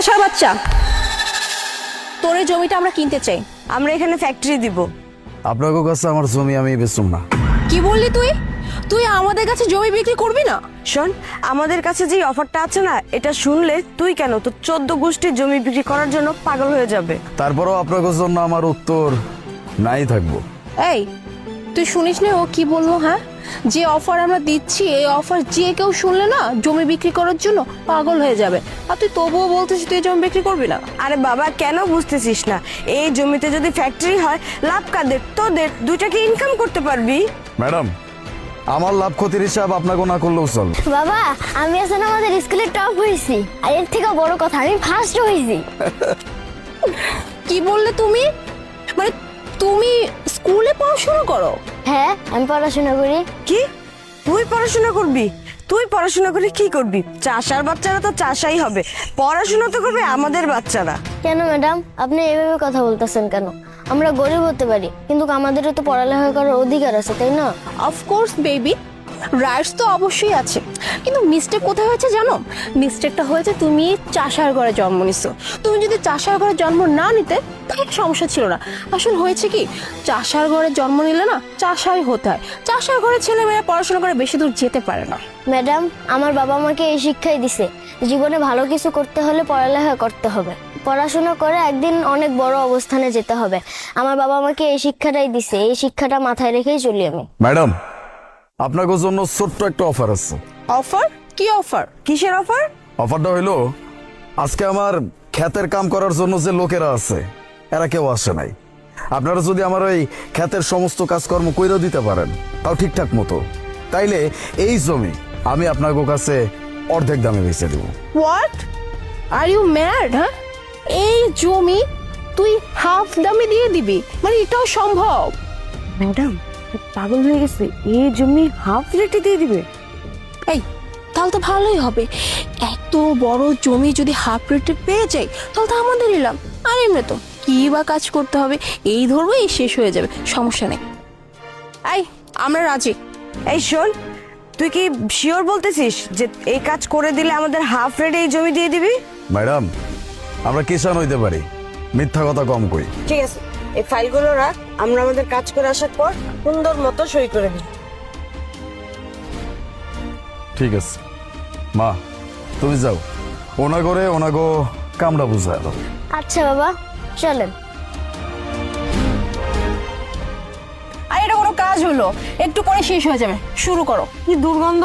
চাষার বাচ্চা, তোর এই জমিটা আমরা কিনতে চাই। আমরা এখানে ফ্যাক্টরি দিব। আপনার কাছে আমার জমি আমি বেচুম না। কি বললি তুই? তুই আমাদের কাছে জমি বিক্রি করবি না? শোন, আমাদের কাছে যে অফারটা আছে না, এটা শুনলে তুই কেন তোর 14 গোষ্ঠীর জমি বিক্রি করার জন্য পাগল হয়ে যাবে। তারপরও আপনার জন্য আমার উত্তর নাই থাকবো। এই তুই শুনিস না ও কি বললো? হ্যাঁ, যে অফার আমরা দিচ্ছি এই অফার যে কেউ শুনলে না জমি বিক্রি করার জন্য পাগল হয়ে যাবে। আর তুই তবুও বলতেছিস তুই জমি বিক্রি করবি না? আরে বাবা, কেন বুঝতেছিস না? এই জমিতে যদি ফ্যাক্টরি হয়, লাভ কাদের? তোদের। দুইটাকে ইনকাম করতে পারবি। ম্যাডাম, আমার লাভ ক্ষতির হিসাব আপনাকে না করলেও চল। বাবা, আমি এখন আমাদের স্কুলে টপ হয়েছি, আর এর থেকে বড় কথা আমি ফার্স্ট হয়েছি। কি বললে তুমি? মানে তুমি স্কুলে পড়াশোনা করো? হ্যাঁ, আমি পড়াশোনা করি। কি? তুই পড়াশোনা করবি? তুই পড়াশোনা করে কি করবি? চাষার বাচ্চারা তো চাষাই হবে, পড়াশোনা তো করবে আমাদের বাচ্চারা। কেন ম্যাডাম, আপনি এভাবে কথা বলতেছেন কেন? আমরা গরিব হতে পারি, কিন্তু আমাদেরও তো পড়ালেখা করার অধিকার আছে, তাই না? অফকোর্স বেবি, রাইটস তো অবশ্যই আছে, কিন্তু মিস্টেক কোথায় হয়েছে জানো? মিস্টেকটা হয়েছে তুমি চাষার ঘরে জন্ম নিছো। তুমি যদি চাষার ঘরে জন্ম না নিতে তাহলে সমস্যা ছিল না। আসলে হয়েছে কি, চাষার ঘরে জন্ম নিলে না চাষাই হতে হয়। চাষার ঘরে ছেলেমেয়েরা পড়াশোনা করে বেশি দূর যেতে পারে না। ম্যাডাম, আমার বাবা আমাকে এই শিক্ষাই দিছে, জীবনে ভালো কিছু করতে হলে পড়ালেখা করতে হবে, পড়াশোনা করে একদিন অনেক বড় অবস্থানে যেতে হবে। আমার বাবা আমাকে এই শিক্ষাটাই দিছে, এই শিক্ষাটা মাথায় রেখেই চলি আমি। ম্যাডাম, আপনার জন্য ছোট্ট একটা অফার আছে। অফার? কি অফার? কিসের অফার? অফারটা হইলো, আজকে আমার ক্ষেতের কাম করার জন্য যে লোকেরা আছে এরা কেউ আসে নাই। আপনারা যদি আমার ওই ক্ষেতের সমস্ত কাজকর্ম কইরা দিতে পারেন, তাও ঠিকঠাক মতো, তাইলে এই জমি আমি আপনার কাছে অর্ধেক দামে বেচে দেব। What are you mad? হ্যাঁ, এই জমি তুই হাফ দামে দিয়ে দিবি? মানে এটাও সম্ভব? ম্যাডাম পাগল হয়ে গেছে, এই জমি হাফ রেটে দিয়ে দিবে? এই তাহলে তো ভালোই হবে। এত বড় জমি যদি হাফ রেটে পেয়ে যাই তাহলে তো আমাদের নিলাম। আর এমনি তো কি বা কাজ করতে হবে, এই ধরবো এই শেষ হয়ে যাবে, সমস্যা নেই। এই আমরা রাজি। এই শোন, তুই কি শিওর বলতেছিস যে এই কাজ করে দিলে আমাদের হাফ রেটে এই জমি দিয়ে দিবি? ম্যাডাম, আমরা কিষান হইতে পারি, মিথ্যা কথা কম কই। ঠিক আছে, এই ফাইলগুলো রাখ, আমরা আমাদের কাজ করে আসার পর সুন্দর মতো সই করে দিই। ঠিক আছে মা, তুমি যাও, ওনা করে ওনাগো কামড়া বুঝায় দাও। আচ্ছা বাবা, চলেন। আর এটা কোনো কাজ হলো? একটু পরে শেষ হয়ে যাবে, শুরু করো। কি দুর্গন্ধ!